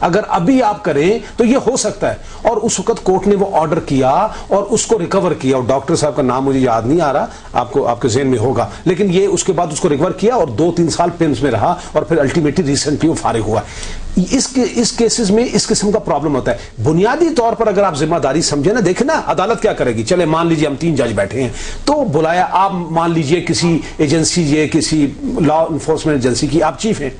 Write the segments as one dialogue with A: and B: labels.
A: اگر ابھی آپ کریں تو یہ ہو سکتا ہے. اور اس وقت کورٹ نے وہ آرڈر کیا اور اس کو ریکور کیا, اور ڈاکٹر صاحب کا نام مجھے یاد نہیں آ رہا, آپ کے ذہن میں ہوگا, لیکن یہ اس کے بعد اس کو ریکور کیا اور 2-3 سال پینس میں رہا, اور پھر الٹیمیٹلی ریسنٹلی وہ فارغ ہوا. اس کیسز میں اس قسم کا پرابلم ہوتا ہے. بنیادی طور پر اگر آپ ذمہ داری سمجھیں نا, دیکھیں نا عدالت کیا کرے گی. چلے مان لیجئے ہم 3 جج بیٹھے ہیں, تو بلایا آپ, مان لیجئے کسی ایجنسی, یہ کسی لا انفورسمنٹ ایجنسی کی آپ چیف ہیں,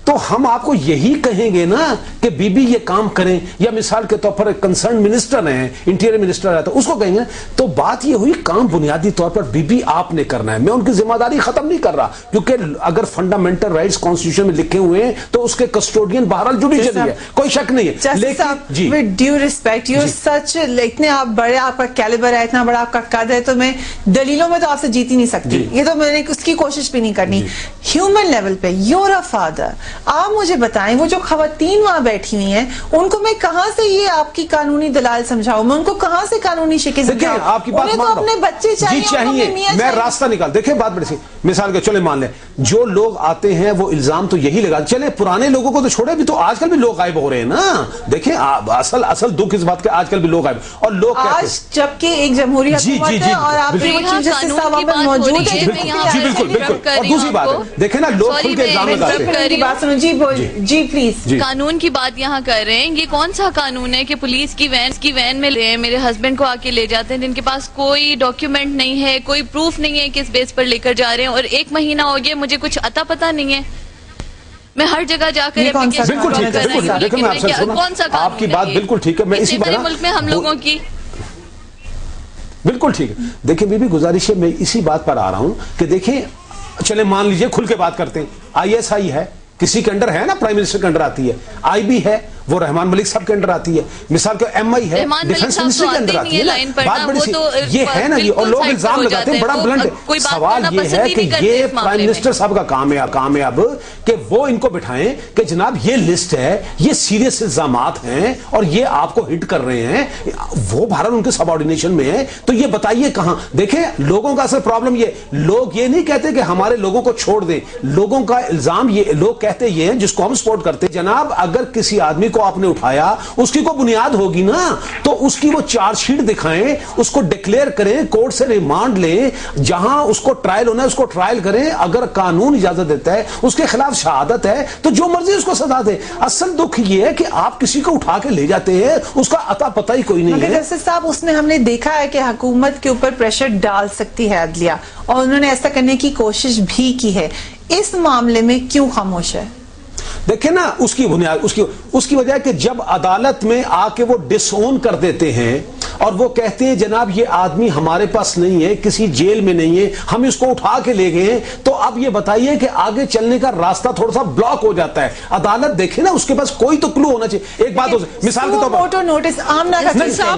A: تو ہم آپ کو یہی کہیں گے نا کہ بی بی یہ کام کریں, یا مثال کے طور پر ایک کنسرن منسٹر ہیں, انٹیریئر منسٹر رہتا ہے, اس کو کہیں گے. تو بات یہ ہوئی کام بنیادی طور پر بی بی آپ نے کرنا ہے. میں ان کی ذمہ داری ختم نہیں کر رہا, کیونکہ اگر فنڈامنٹل رائٹس کانسٹیٹیوشن میں لکھے ہوئے ہیں تو اس کے کسٹوڈین بہرحال جوڈیشری ہے, کوئی شک نہیں ہے.
B: لیکن ود ڈیو ریسپیکٹ, یو سچ, اتنے آپ بڑے, آپ کا کیلیبر ہے, اتنا بڑا آپ کا قد ہے, تو میں دلیلوں میں تو آپ سے جیت ہی نہیں سکتی. یہ تو میں نے اس کی کوشش بھی نہیں کرنی. ہیومن لیول پہ یور اے فادر, آپ مجھے بتائیں وہ جو خواتین وہاں بیٹھی ہوئی ہیں ان کو میں کہاں سے یہ آپ کی قانونی دلائل سمجھاؤں, میں ان کو کہاں سے قانونی شکل سمجھاؤں؟
A: آپ کی بات
B: تو اپنے بچے چاہیے,
A: میں راستہ نکال. دیکھیں بات بڑی سی, مثال کے چلے مان لیں جو لوگ آتے ہیں وہ الزام تو یہی لگا, چلے پرانے لوگوں کو تو چھوڑے, بھی تو آج کل بھی لوگ غائب ہو رہے ہیں نا. دیکھیں اصل دکھ اس بات کے, آج کل بھی لوگ غائب, اور لوگ
B: آج جبکہ ایک جمہوری حکومت ہے اور آپ کے موجود ہیں.
A: جی بالکل بالکل. اور دوسری بات ہے, دیکھیں نا لوگ کھل کے الزام لگاتے ہیں.
B: جی پلیز,
C: قانون کی بات یہاں کر رہے ہیں. یہ کون سا قانون ہے کہ پولیس کی وین میں لے میرے ہسبینڈ کو آ کے لے جاتے ہیں جن کے پاس کوئی ڈاکیومنٹ نہیں ہے, کوئی پروف نہیں ہے کس بیس پر لے کر جا رہے ہیں, اور 1 مہینہ ہو گیا مجھے کچھ عطا پتہ نہیں ہے. میں ہر جگہ جا کر
A: بالکل ٹھیک ہے,
C: کون سا
A: آپ کی بات بالکل ٹھیک ہے. میں اسی
C: ملک میں ہم لوگوں کی
A: بالکل ٹھیک ہے. دیکھیں بی بی گزارش ہے, میں اسی بات پر آ رہا ہوں کہ دیکھیں, چلے مان لیجئے کھل کے بات کرتے ہیں, ISI ہے, کسی کے انڈر ہے نا, پرائم منسٹر کے انڈر آتی ہے, IB ہے, وہ رحمان ملک صاحب کے انڈر آتی ہے, مثال کے MI ہے, ڈیفنس منسٹر کے انڈر آتی ہے. بات بڑی سی یہ ہے نا, یہ اور لوگ الزام لگاتے ہیں, بڑا بلنڈ ہے. سوال یہ ہے کہ یہ پرائم منسٹر صاحب کا کام ہے اب کہ وہ ان کو بٹھائیں کہ جناب یہ لسٹ ہے, یہ سیریس الزامات ہیں اور یہ آپ کو ہٹ کر رہے ہیں, وہ بھارت ان کے سب آرڈینیشن میں ہے, تو یہ بتائیے کہاں. دیکھیں لوگوں کا اصل پرابلم یہ, لوگ یہ نہیں کہتے کہ ہمارے لوگوں کو چھوڑ دیں, لوگوں کا الزام یہ, لوگ کہتے یہ ہیں جس کو ہم سپورٹ کرتے ہیں, جناب اگر کسی آدمی کو آپ نے اٹھایا اس کی کوئی بنیاد ہوگی نا, تو اس کی وہ چارج شیٹ دکھائیں, اس کو ڈکلیئر کریں, کورٹ سے ریمانڈ لیں, جہاں اس کو ٹرائل ہونا ہے اس کو ٹرائل کریں, اگر قانون اجازت دیتا ہے اس کے خلاف شہادت ہے تو جو مرضی اس کو سزا دے. اصل دکھ یہ ہے کہ آپ کسی کو اٹھا کے لے جاتے ہیں, اس کا عطا پتہ ہی کوئی نہیں ہے.
B: جسٹس صاحب, اس میں ہم نے دیکھا ہے کہ حکومت کے اوپر پریشر ڈال سکتی ہے عدلیہ, اور انہوں نے ایسا کرنے کی کوشش بھی کی ہے. اس معاملے میں کیوں خاموش ہے؟
A: دیکھیں نا, اس کی بنیاد اس کی وجہ ہے کہ جب عدالت میں آ کے وہ ڈس اون کر دیتے ہیں اور وہ کہتے ہیں جناب یہ آدمی ہمارے پاس نہیں ہے, کسی جیل میں نہیں ہے, ہم اس کو اٹھا کے لے گئے, تو اب یہ بتائیے کہ آگے چلنے کا راستہ تھوڑا سا بلاک ہو جاتا ہے. عدالت دیکھیں نا, اس کے پاس کوئی تو کلو ہونا چاہیے. ایک بات مثال کے طور پر
B: نوٹس آمنہ کا کیس
A: آمنہ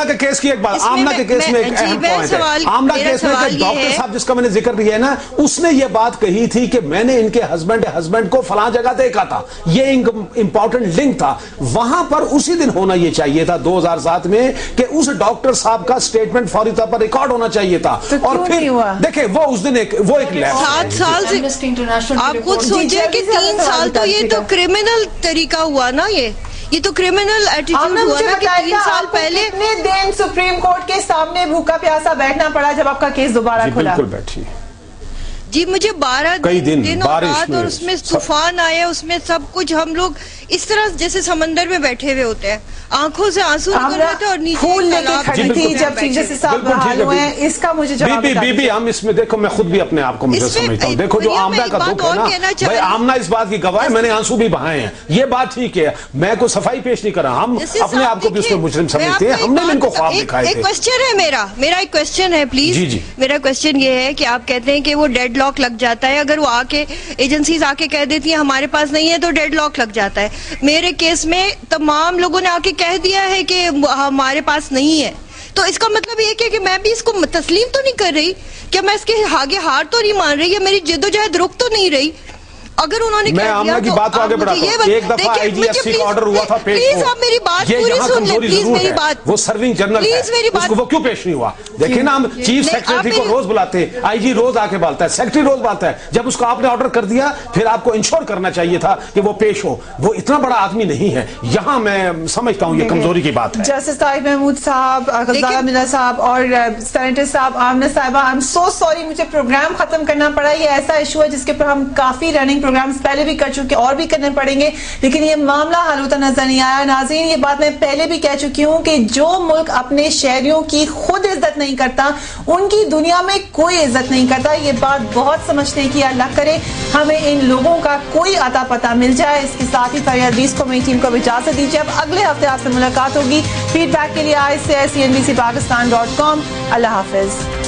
A: کے کیس کی ایک بات, آمنہ کے کیس میں ایک اہم پوائنٹ ہے. آمنہ کیس میں ڈاکٹر صاحب جس کا میں نے ذکر کیا ہے نا, اس نے یہ بات کہی تھی کہ میں نے ان کے ہسبینڈ کو فلاں جگہ دیکھا تھا, یہ امپورٹنٹ لنک تھا. وہاں پر اسی دن ہونا یہ چاہیے تھا 2007 میں کہ اس ڈاکٹر صاحب کا سٹیٹمنٹ فوری طور پر ریکارڈ ہونا چاہیے تھا. اور پھر دیکھیں وہ اس دن ایک 7
D: سال سے آپ خود سوچیں کہ 3 سال تو یہ تو کرمنل طریقہ ہوا نا, یہ تو کرمنل ایٹیٹیوڈ ہوا نا کہ 3 سال پہلے
B: کتنے دن سپریم کورٹ کے سامنے بھوکا پیاسا بیٹھنا پڑا جب آپ کا کیس دوبارہ کھلا؟
A: بالکل بیٹھی
D: جی, مجھے 12 دن اور رات, اور اس میں طوفان آئے, اس میں سب کچھ ہم لوگ اس طرح جیسے سمندر میں بیٹھے ہوئے ہوتے ہیں, آنکھوں سے آنسو نکل رہے تھے اور نیچے
B: پھول لے کے کھڑی تھی جب چیف جسٹس صاحب بحال ہوئے ہیں. اس کا مجھے جواب
A: بی بی ہم اس میں دیکھو, میں خود بھی اپنے آپ کو مجھے سمجھتا ہوں, دیکھو جو آمنہ کا دکھ ہے نا بھائی, آمنہ اس بات کی گواہ ہے, میں نے آنسو بھی بہائے ہیں, یہ بات ٹھیک ہے, میں کوئی صفائی پیش نہیں کر رہا, ہم اپنے آپ کو بھی اس میں مجرم سمجھتے ہیں, ہم نے ان کو خواب دکھائے تھے.
D: ایک کوسچن ہے میرا ایک کوسچن ہے پلیز. میرا کوسچن یہ ہے کہ آپ کہتے ہیں کہ وہ ڈیڈ لاک لگ جاتا ہے, اگر وہ آ کے ایجنسیز آ کے کہہ دیتی ہیں ہمارے پاس نہیں ہے تو ڈیڈ لاک لگ جاتا ہے. میرے کیس میں تمام لوگوں نے آ کے کہہ دیا ہے کہ ہمارے پاس نہیں ہے, تو اس کا مطلب یہ کہ میں بھی اس کو تسلیم تو نہیں کر رہی, کہ میں اس کے آگے ہار تو نہیں مان رہی, یا میری جدوجہد رک تو نہیں رہی. اگر انہوں نے
A: میں آمنہ کی بات کو آگے بڑھاتا ہوں. ایک دفعہ آئی جی ایس سی کا آرڈر ہوا تھا پیش ہو.
D: پلیز آپ میری بات پوری سن لیں, پلیز میری بات.
A: وہ سرونگ جنرل ہے, اس کو وہ کیوں پیش نہیں ہوا؟ دیکھیں نا, ہم چیف سیکریٹری کو روز بلاتے ہیں, آئی جی روز آ کے بولتا ہے, سیکریٹری روز بولتا ہے. جب اس کو آپ نے آرڈر کر دیا, پھر آپ کو انشور کرنا چاہیے تھا کہ وہ پیش ہو. وہ اتنا بڑا آدمی نہیں ہے. یہاں میں سمجھتا ہوں یہ کمزوری کی بات ہے.
B: جسٹس طارق محمود صاحب, غزالہ ملا صاحب اور سینیٹر صاحب, آمنہ صاحبہ, آئی ایم سو سوری, مجھے پروگرام ختم کرنا پڑا. یہ ایسا ایشو ہے جس کے پر ہم کافی رننگ پروگرامز پہلے بھی کر چکے, اور بھی کرنے پڑیں گے, لیکن یہ معاملہ حل ہوتا نظر نہیں آیا. ناظرین, یہ بات میں پہلے بھی کہہ چکی ہوں کہ جو ملک اپنے شہریوں کی خود عزت نہیں کرتا, ان کی دنیا میں کوئی عزت نہیں کرتا. یہ بات بہت سمجھنے کی, اللہ کرے ہمیں ان لوگوں کا کوئی عطا پتہ مل جائے. اس کے ساتھ ہی فریاد ریس کو میری ٹیم کو اجازت دیجیے. اب اگلے ہفتے آپ سے ملاقات ہوگی. فیڈ بیک کے لیے ICICNBCPakistan.com. اللہ حافظ.